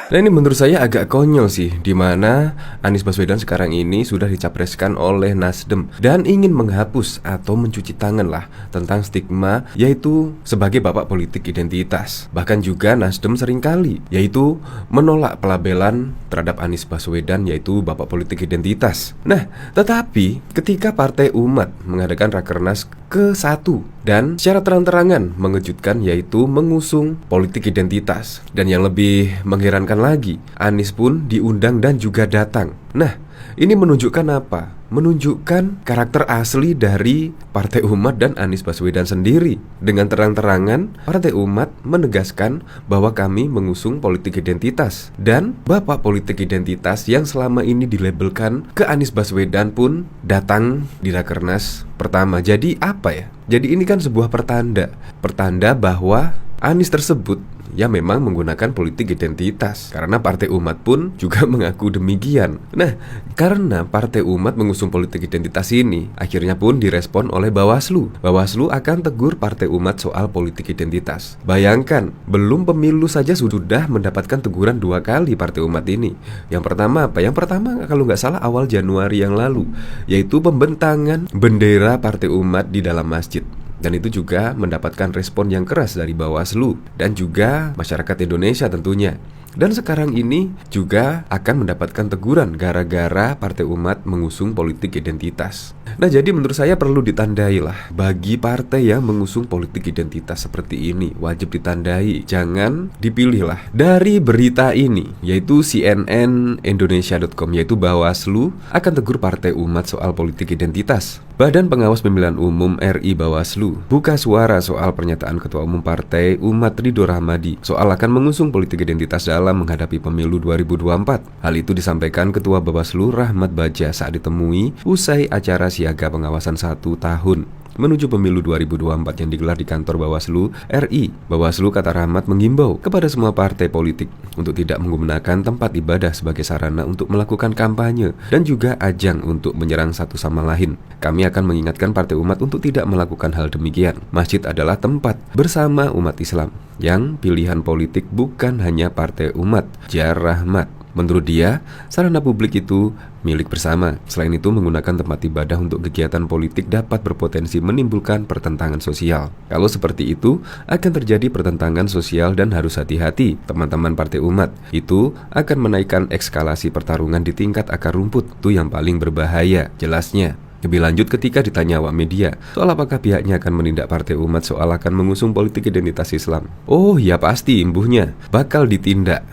Nah, ini menurut saya agak konyol sih, di mana Anies Baswedan sekarang ini sudah dicapreskan oleh Nasdem dan ingin menghapus atau mencuci tangan lah tentang stigma yaitu sebagai bapak politik identitas. Bahkan juga Nasdem seringkali yaitu menolak pelabelan terhadap Anies Baswedan yaitu bapak politik identitas. Nah, tetapi ketika Partai Umat mengadakan Rakernas ke-1 dan secara terang-terangan mengejutkan yaitu mengusung politik identitas. Dan yang lebih mengherankan lagi, Anies pun diundang dan juga datang. Nah, ini menunjukkan apa? Menunjukkan karakter asli dari Partai Umat dan Anies Baswedan sendiri. Dengan terang-terangan, Partai Umat menegaskan bahwa kami mengusung politik identitas. Dan bapak politik identitas yang selama ini dilabelkan ke Anies Baswedan pun datang di Rakernas pertama. Jadi apa ya? Jadi ini kan sebuah pertanda bahwa Anies tersebut ya memang menggunakan politik identitas. Karena Partai Umat pun juga mengaku demikian. Nah, karena Partai Umat mengusung politik identitas ini, akhirnya pun direspon oleh Bawaslu. Bawaslu akan tegur Partai Umat soal politik identitas. Bayangkan, belum pemilu saja sudah mendapatkan teguran 2 kali Partai Umat ini. Yang pertama apa? Yang pertama kalau nggak salah awal Januari yang lalu, yaitu pembentangan bendera Partai Umat di dalam masjid. Dan itu juga mendapatkan respon yang keras dari Bawaslu dan juga masyarakat Indonesia tentunya. Dan sekarang ini juga akan mendapatkan teguran gara-gara Partai Umat mengusung politik identitas. Nah, jadi menurut saya perlu ditandai lah. Bagi partai yang mengusung politik identitas seperti ini, wajib ditandai. Jangan dipilih lah. Dari berita ini, yaitu cnnindonesia.com, yaitu Bawaslu akan tegur Partai Umat soal politik identitas. Badan Pengawas Pemilihan Umum RI Bawaslu buka suara soal pernyataan Ketua Umum Partai Umat Ridho Rahmadi soal akan mengusung politik identitas dalam menghadapi pemilu 2024. Hal itu disampaikan Ketua Bawaslu Rahmat Baja saat ditemui usai acara siaga pengawasan 1 tahun menuju pemilu 2024 yang digelar di kantor Bawaslu RI. Bawaslu, kata Rahmat, mengimbau kepada semua partai politik untuk tidak menggunakan tempat ibadah sebagai sarana untuk melakukan kampanye dan juga ajang untuk menyerang satu sama lain. Kami akan mengingatkan Partai Umat untuk tidak melakukan hal demikian. Masjid adalah tempat bersama umat Islam yang pilihan politik bukan hanya Partai Umat, jar Rahmat. Menurut dia, sarana publik itu milik bersama. Selain itu, menggunakan tempat ibadah untuk kegiatan politik dapat berpotensi menimbulkan pertentangan sosial. Kalau seperti itu, akan terjadi pertentangan sosial dan harus hati-hati. Teman-teman Partai Umat itu akan menaikkan eskalasi pertarungan di tingkat akar rumput. Itu yang paling berbahaya, jelasnya. Lebih lanjut ketika ditanya awak media soal apakah pihaknya akan menindak Partai Umat soal akan mengusung politik identitas Islam. Oh ya pasti imbuhnya bakal ditindak.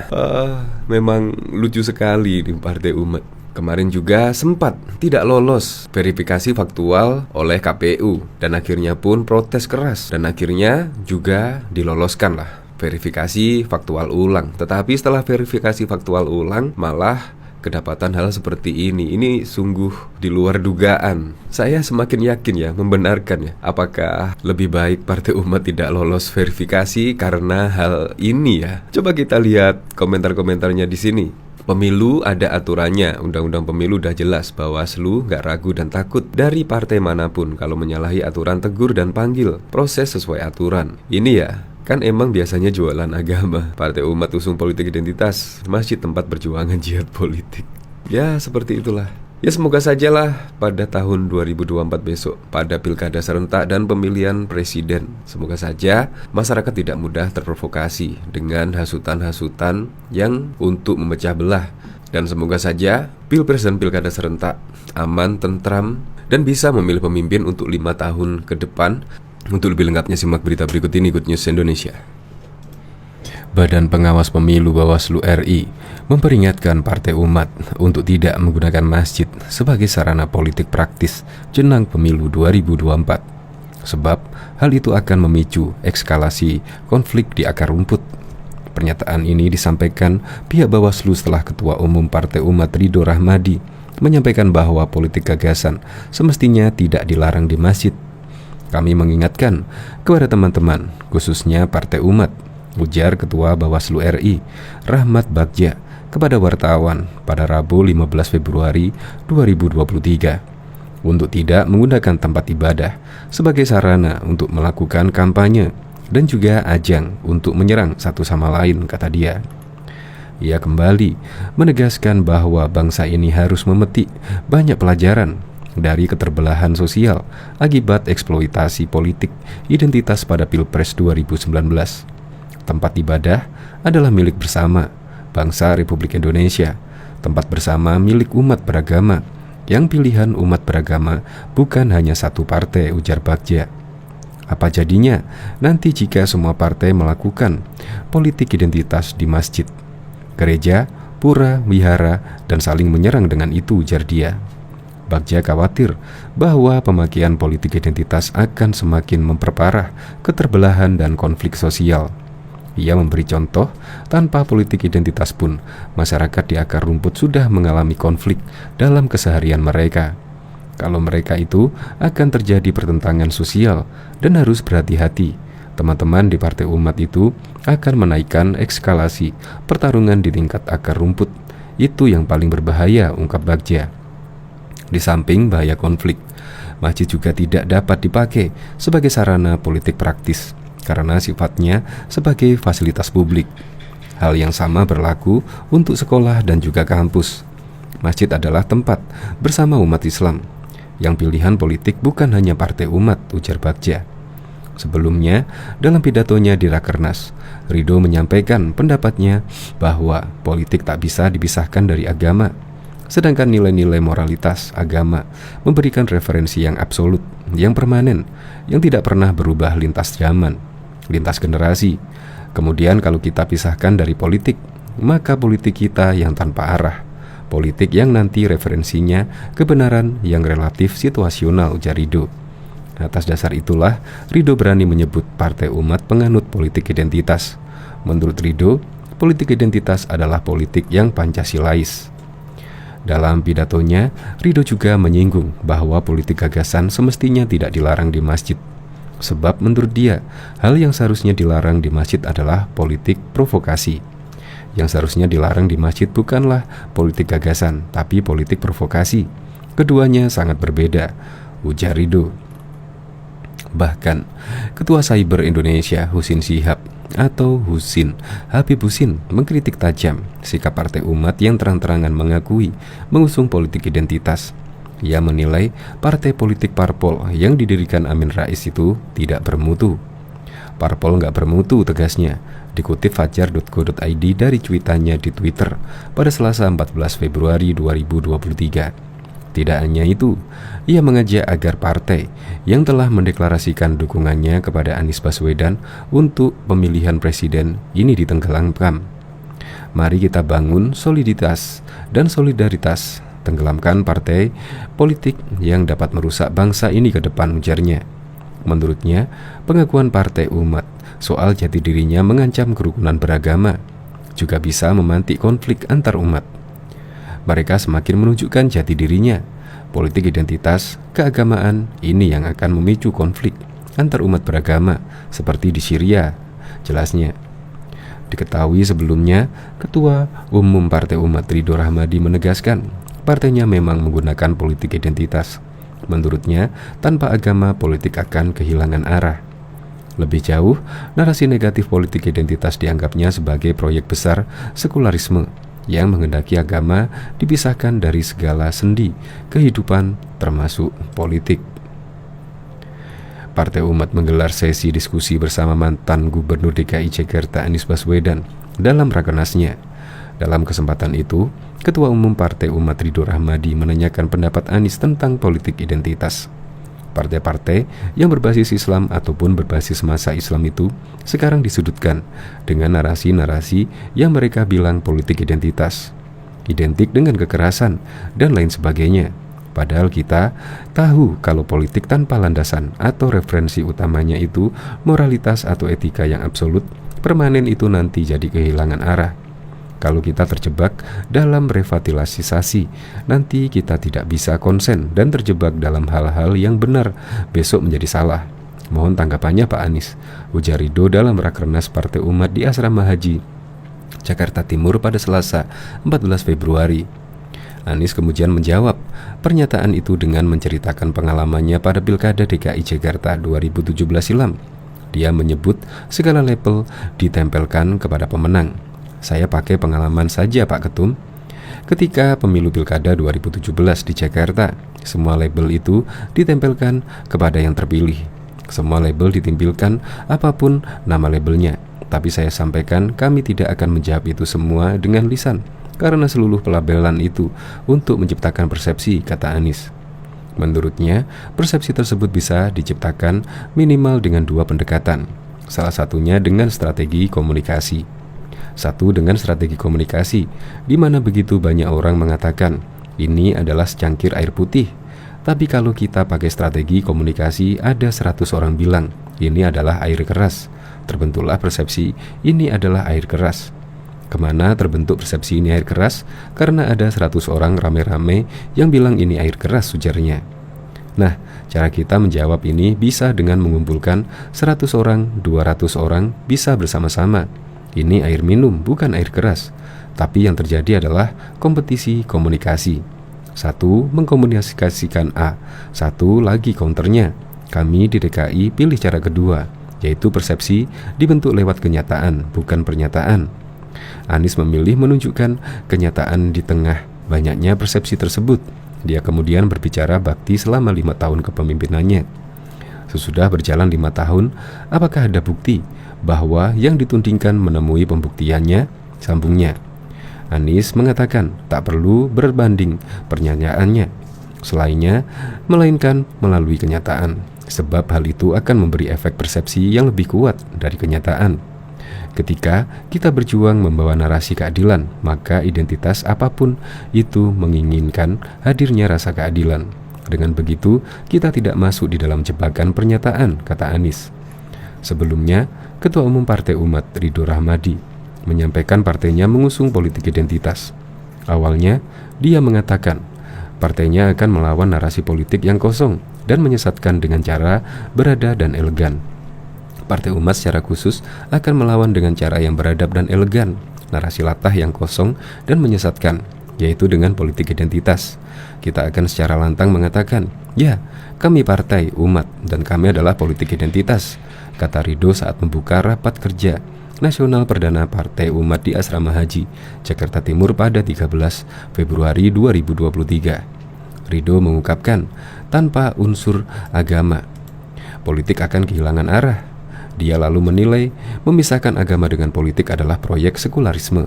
Memang lucu sekali di Partai Umat. Kemarin juga sempat tidak lolos verifikasi faktual oleh KPU dan akhirnya pun protes keras dan akhirnya juga diloloskan lah verifikasi faktual ulang. Tetapi setelah verifikasi faktual ulang malah kedapatan hal seperti ini. Ini sungguh di luar dugaan. Saya semakin yakin ya, membenarkan ya. Apakah lebih baik Partai Umat tidak lolos verifikasi karena hal ini ya? Coba kita lihat komentar-komentarnya di sini. Pemilu ada aturannya, undang-undang pemilu udah jelas. Bawaslu gak ragu dan takut dari partai manapun kalau menyalahi aturan tegur dan panggil. Proses sesuai aturan. Ini ya, kan emang biasanya jualan agama. Partai Umat usung politik identitas, masjid tempat perjuangan jihad politik. Ya seperti itulah. Ya semoga sajalah pada tahun 2024 besok, pada pilkada serentak dan pemilihan presiden, semoga saja masyarakat tidak mudah terprovokasi dengan hasutan-hasutan yang untuk memecah belah. Dan semoga saja pilpres dan pilkada serentak aman, tentram, dan bisa memilih pemimpin untuk 5 tahun ke depan. Untuk lebih lengkapnya simak berita berikut ini, Good News Indonesia. Badan Pengawas Pemilu Bawaslu RI memperingatkan Partai Umat untuk tidak menggunakan masjid sebagai sarana politik praktis jelang pemilu 2024. Sebab hal itu akan memicu eskalasi konflik di akar rumput. Pernyataan ini disampaikan pihak Bawaslu setelah Ketua Umum Partai Umat Ridho Rahmadi menyampaikan bahwa politik gagasan semestinya tidak dilarang di masjid. Kami mengingatkan kepada teman-teman, khususnya Partai Umat, ujar Ketua Bawaslu RI, Rahmat Bagja, kepada wartawan pada Rabu 15 Februari 2023, untuk tidak menggunakan tempat ibadah sebagai sarana untuk melakukan kampanye dan juga ajang untuk menyerang satu sama lain, kata dia. Ia kembali menegaskan bahwa bangsa ini harus memetik banyak pelajaran dari keterbelahan sosial akibat eksploitasi politik identitas pada Pilpres 2019. Tempat ibadah adalah milik bersama bangsa Republik Indonesia, tempat bersama milik umat beragama, yang pilihan umat beragama bukan hanya satu partai, ujar Bagja. Apa jadinya nanti jika semua partai melakukan politik identitas di masjid, gereja, pura, wihara, dan saling menyerang dengan itu, ujar dia. Bagja khawatir bahwa pemakaian politik identitas akan semakin memperparah keterbelahan dan konflik sosial. Ia memberi contoh, tanpa politik identitas pun, masyarakat di akar rumput sudah mengalami konflik dalam keseharian mereka. Kalau mereka itu akan terjadi pertentangan sosial dan harus berhati-hati. Teman-teman di Partai Umat itu akan menaikkan eskalasi pertarungan di tingkat akar rumput. Itu yang paling berbahaya, ungkap Bagja. Di samping bahaya konflik, masjid juga tidak dapat dipakai sebagai sarana politik praktis karena sifatnya sebagai fasilitas publik. Hal yang sama berlaku untuk sekolah dan juga kampus. Masjid adalah tempat bersama umat Islam. Yang pilihan politik bukan hanya Partai Umat, ujar Bagja. Sebelumnya, dalam pidatonya di Rakernas, Ridho menyampaikan pendapatnya bahwa politik tak bisa dipisahkan dari agama. Sedangkan nilai-nilai moralitas agama memberikan referensi yang absolut, yang permanen, yang tidak pernah berubah lintas zaman, lintas generasi. Kemudian kalau kita pisahkan dari politik, maka politik kita yang tanpa arah, politik yang nanti referensinya kebenaran yang relatif situasional, ujar Ridho. Atas dasar itulah Ridho berani menyebut Partai Umat penganut politik identitas. Menurut Ridho, politik identitas adalah politik yang Pancasilais. Dalam pidatonya, Ridho juga menyinggung bahwa politik gagasan semestinya tidak dilarang di masjid. Sebab menurut dia, hal yang seharusnya dilarang di masjid adalah politik provokasi. Yang seharusnya dilarang di masjid bukanlah politik gagasan, tapi politik provokasi. Keduanya sangat berbeda, ujar Ridho. Bahkan, Ketua Cyber Indonesia Husin Shihab atau Husin, Habib Husin, mengkritik tajam sikap Partai Umat yang terang-terangan mengakui mengusung politik identitas. Ia menilai partai politik parpol yang didirikan Amin Rais itu tidak bermutu. Parpol nggak bermutu, tegasnya. Dikutip fajar.co.id dari cuitannya di Twitter pada Selasa 14 Februari 2023. Tidak hanya itu, ia mengajak agar partai yang telah mendeklarasikan dukungannya kepada Anies Baswedan untuk pemilihan presiden ini ditenggelamkan. Mari kita bangun soliditas dan solidaritas, tenggelamkan partai politik yang dapat merusak bangsa ini ke depan, ujarnya. Menurutnya, pengakuan Partai Umat soal jati dirinya mengancam kerukunan beragama, juga bisa memantik konflik antar umat. Mereka semakin menunjukkan jati dirinya. Politik identitas keagamaan ini yang akan memicu konflik antar umat beragama seperti di Syria, jelasnya. Diketahui sebelumnya, Ketua Umum Partai Umat Ridho Rahmadi menegaskan partainya memang menggunakan politik identitas. Menurutnya, tanpa agama politik akan kehilangan arah. Lebih jauh, narasi negatif politik identitas dianggapnya sebagai proyek besar sekularisme yang menghendaki agama dipisahkan dari segala sendi kehidupan termasuk politik. Partai Umat menggelar sesi diskusi bersama mantan Gubernur DKI Jakarta Anies Baswedan dalam Rakernasnya. Dalam kesempatan itu, Ketua Umum Partai Umat Ridho Rahmadi menanyakan pendapat Anies tentang politik identitas. Partai-partai yang berbasis Islam ataupun berbasis masa Islam itu sekarang disudutkan dengan narasi-narasi yang mereka bilang politik identitas, identik dengan kekerasan dan lain sebagainya. Padahal kita tahu kalau politik tanpa landasan atau referensi utamanya itu moralitas atau etika yang absolut, permanen itu nanti jadi kehilangan arah. Kalau kita terjebak dalam revitalisasi, nanti kita tidak bisa konsen dan terjebak dalam hal-hal yang benar, besok menjadi salah. Mohon tanggapannya Pak Anies, ujar Ridho dalam Rakernas Partai Umat di Asrama Haji Jakarta Timur pada Selasa 14 Februari. Anies kemudian menjawab pernyataan itu dengan menceritakan pengalamannya pada Pilkada DKI Jakarta 2017 silam. Dia menyebut segala label ditempelkan kepada pemenang. Saya pakai pengalaman saja, Pak Ketum. Ketika pemilu Pilkada 2017 di Jakarta, semua label itu ditempelkan kepada yang terpilih. Semua label ditampilkan apapun nama labelnya. Tapi saya sampaikan kami tidak akan menjawab itu semua dengan lisan, karena seluruh pelabelan itu untuk menciptakan persepsi, kata Anies. Menurutnya, persepsi tersebut bisa diciptakan minimal dengan 2 pendekatan. Salah satunya dengan strategi komunikasi. Satu, dengan strategi komunikasi, di mana begitu banyak orang mengatakan ini adalah secangkir air putih. Tapi kalau kita pakai strategi komunikasi, ada 100 orang bilang ini adalah air keras. Terbentuklah persepsi ini adalah air keras. Kemana terbentuk persepsi ini air keras? Karena ada 100 orang rame-rame yang bilang ini air keras, ujarnya. Nah, cara kita menjawab ini bisa dengan mengumpulkan 100 orang, 200 orang, bisa bersama-sama. Ini air minum, bukan air keras. Tapi yang terjadi adalah kompetisi komunikasi. Satu mengkomunikasikan A, satu lagi counternya. Kami di DKI pilih cara kedua, yaitu persepsi dibentuk lewat kenyataan, bukan pernyataan. Anies memilih menunjukkan kenyataan di tengah banyaknya persepsi tersebut. Dia kemudian berbicara bakti selama 5 tahun kepemimpinannya. Sesudah berjalan 5 tahun, apakah ada bukti bahwa yang ditudingkan menemui pembuktiannya? Sambungnya. Anies mengatakan tak perlu berbanding pernyataannya selainnya, melainkan melalui kenyataan, sebab hal itu akan memberi efek persepsi yang lebih kuat dari kenyataan. Ketika kita berjuang membawa narasi keadilan, maka identitas apapun itu menginginkan hadirnya rasa keadilan. Dengan begitu, kita tidak masuk di dalam jebakan pernyataan, kata Anies. Sebelumnya, Ketua Umum Partai Umat Ridho Rahmadi menyampaikan partainya mengusung politik identitas. Awalnya, dia mengatakan partainya akan melawan narasi politik yang kosong dan menyesatkan dengan cara berada dan elegan. Partai Umat secara khusus akan melawan dengan cara yang beradab dan elegan, narasi latah yang kosong dan menyesatkan, yaitu dengan politik identitas. Kita akan secara lantang mengatakan, ya, kami partai umat dan kami adalah politik identitas, kata Ridho saat membuka rapat kerja nasional perdana Partai Umat di Asrama Haji, Jakarta Timur pada 13 Februari 2023. Ridho mengungkapkan, tanpa unsur agama, politik akan kehilangan arah. Dia lalu menilai memisahkan agama dengan politik adalah proyek sekularisme.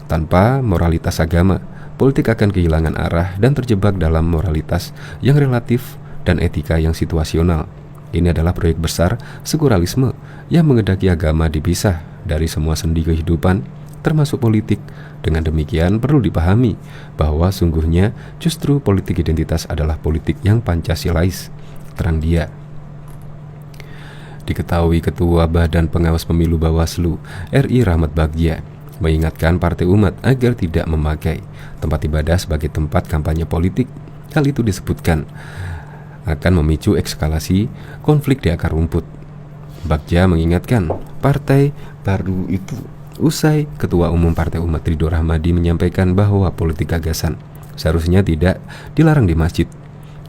Tanpa moralitas agama, politik akan kehilangan arah dan terjebak dalam moralitas yang relatif dan etika yang situasional. Ini adalah proyek besar sekularisme yang menghendaki agama dipisah dari semua sendi kehidupan, termasuk politik. Dengan demikian perlu dipahami bahwa sungguhnya justru politik identitas adalah politik yang Pancasilais, terang dia. Diketahui Ketua Badan Pengawas Pemilu Bawaslu RI Rahmat Bagja mengingatkan Partai Umat agar tidak memakai tempat ibadah sebagai tempat kampanye politik. Hal itu disebutkan akan memicu eskalasi konflik di akar rumput. Bagja mengingatkan partai baru itu usai Ketua Umum Partai Umat Ridho Rahmadi menyampaikan bahwa politik gagasan seharusnya tidak dilarang di masjid.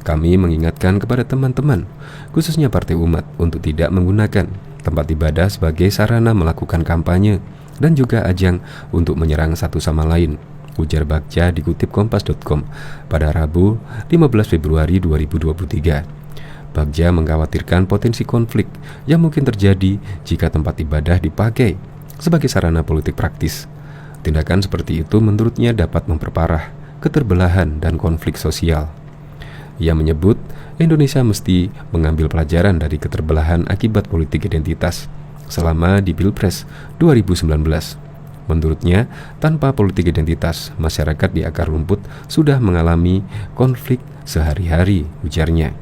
Kami mengingatkan kepada teman-teman, khususnya Partai Umat, untuk tidak menggunakan tempat ibadah sebagai sarana melakukan kampanye dan juga ajang untuk menyerang satu sama lain, ujar Bagja dikutip kompas.com pada Rabu 15 Februari 2023. Bagja mengkhawatirkan potensi konflik yang mungkin terjadi jika tempat ibadah dipakai sebagai sarana politik praktis. Tindakan seperti itu menurutnya dapat memperparah keterbelahan dan konflik sosial. Ia menyebut Indonesia mesti mengambil pelajaran dari keterbelahan akibat politik identitas selama di Pilpres 2019. Menurutnya, tanpa politik identitas, masyarakat di akar rumput sudah mengalami konflik sehari-hari, ujarnya.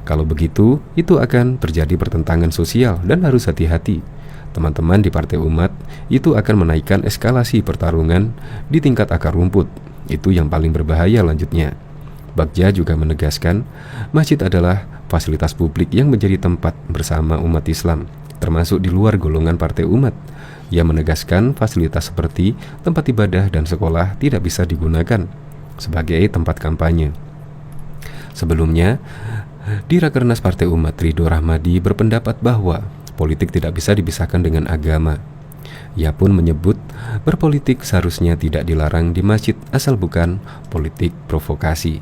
Kalau begitu, itu akan terjadi pertentangan sosial dan harus hati-hati. Teman-teman di Partai Umat itu akan menaikkan eskalasi pertarungan di tingkat akar rumput. Itu yang paling berbahaya, lanjutnya. Bagja juga menegaskan, masjid adalah fasilitas publik yang menjadi tempat bersama umat Islam, termasuk di luar golongan Partai Umat. Ia menegaskan fasilitas seperti tempat ibadah dan sekolah tidak bisa digunakan sebagai tempat kampanye. Sebelumnya, di Rakernas Partai Umat Ridho Rahmadi berpendapat bahwa politik tidak bisa dipisahkan dengan agama. Ia pun menyebut berpolitik seharusnya tidak dilarang di masjid asal bukan politik provokasi.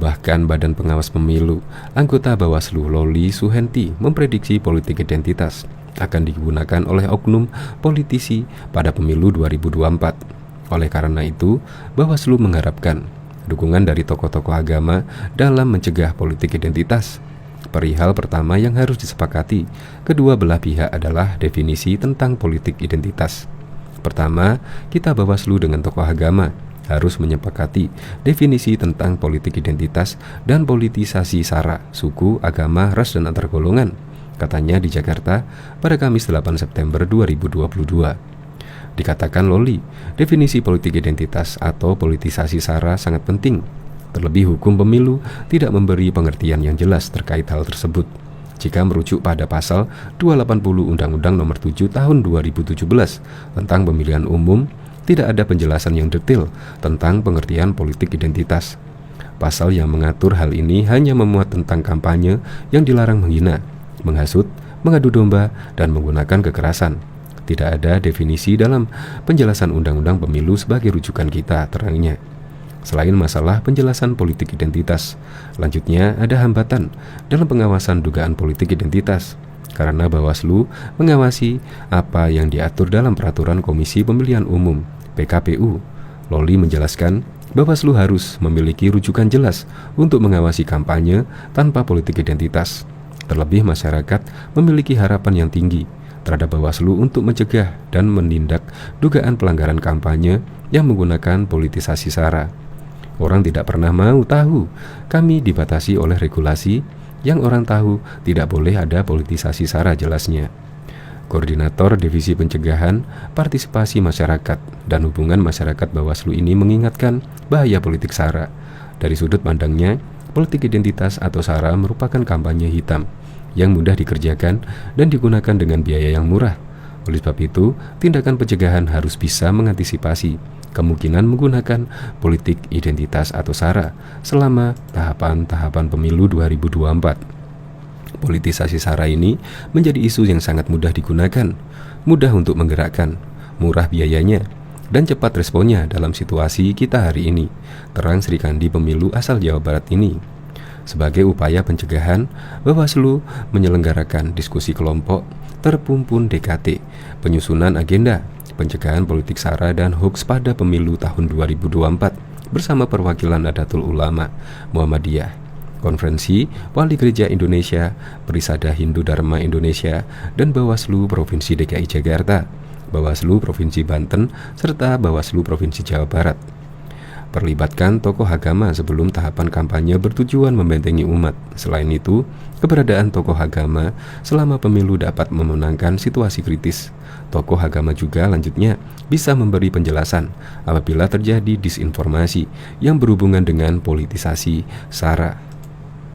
Bahkan Badan Pengawas Pemilu, anggota Bawaslu Loli Suhenti memprediksi politik identitas akan digunakan oleh oknum politisi pada pemilu 2024. Oleh karena itu, Bawaslu mengharapkan dukungan dari tokoh-tokoh agama dalam mencegah politik identitas. Perihal pertama yang harus disepakati kedua belah pihak adalah definisi tentang politik identitas. Pertama, kita Bawaslu dengan tokoh agama harus menyepakati definisi tentang politik identitas dan politisasi SARA, suku, agama, ras, dan antar golongan, katanya di Jakarta pada Kamis 8 September 2022. Dikatakan Loli, definisi politik identitas atau politisasi SARA sangat penting. Terlebih hukum pemilu tidak memberi pengertian yang jelas terkait hal tersebut. Jika merujuk pada pasal 280 Undang-Undang Nomor 7 Tahun 2017 tentang pemilihan umum, tidak ada penjelasan yang detail tentang pengertian politik identitas. Pasal yang mengatur hal ini hanya memuat tentang kampanye yang dilarang menghina, menghasut, mengadu domba, dan menggunakan kekerasan. Tidak ada definisi dalam penjelasan Undang-Undang Pemilu sebagai rujukan kita, terangnya. Selain masalah penjelasan politik identitas, lanjutnya ada hambatan dalam pengawasan dugaan politik identitas, karena Bawaslu mengawasi apa yang diatur dalam Peraturan Komisi Pemilihan Umum (PKPU). Loli menjelaskan, Bawaslu harus memiliki rujukan jelas untuk mengawasi kampanye tanpa politik identitas. Terlebih masyarakat memiliki harapan yang tinggi terhadap Bawaslu untuk mencegah dan menindak dugaan pelanggaran kampanye yang menggunakan politisasi SARA. Orang tidak pernah mau tahu, kami dibatasi oleh regulasi yang orang tahu tidak boleh ada politisasi SARA, jelasnya. Koordinator Divisi Pencegahan, Partisipasi Masyarakat, dan Hubungan Masyarakat Bawaslu ini mengingatkan bahaya politik SARA. Dari sudut pandangnya, politik identitas atau SARA merupakan kampanye hitam yang mudah dikerjakan dan digunakan dengan biaya yang murah. Oleh sebab itu, tindakan pencegahan harus bisa mengantisipasi kemungkinan menggunakan politik identitas atau SARA selama tahapan-tahapan pemilu 2024. Politisasi SARA ini menjadi isu yang sangat mudah digunakan, mudah untuk menggerakkan, murah biayanya, dan cepat responnya dalam situasi kita hari ini, terang Sri Kandi pemilu asal Jawa Barat ini. Sebagai upaya pencegahan, Bawaslu menyelenggarakan diskusi kelompok terpumpun DKT, penyusunan agenda pencegahan politik SARA dan hoax pada pemilu tahun 2024 bersama perwakilan Nahdlatul Ulama, Muhammadiyah, Konferensi Wali Gereja Indonesia, Perisada Hindu Dharma Indonesia, dan Bawaslu Provinsi DKI Jakarta, Bawaslu Provinsi Banten, serta Bawaslu Provinsi Jawa Barat. Perlibatkan tokoh agama sebelum tahapan kampanye bertujuan membentengi umat. Selain itu, keberadaan tokoh agama selama pemilu dapat memenangkan situasi kritis. Tokoh agama juga lanjutnya bisa memberi penjelasan apabila terjadi disinformasi yang berhubungan dengan politisasi SARA.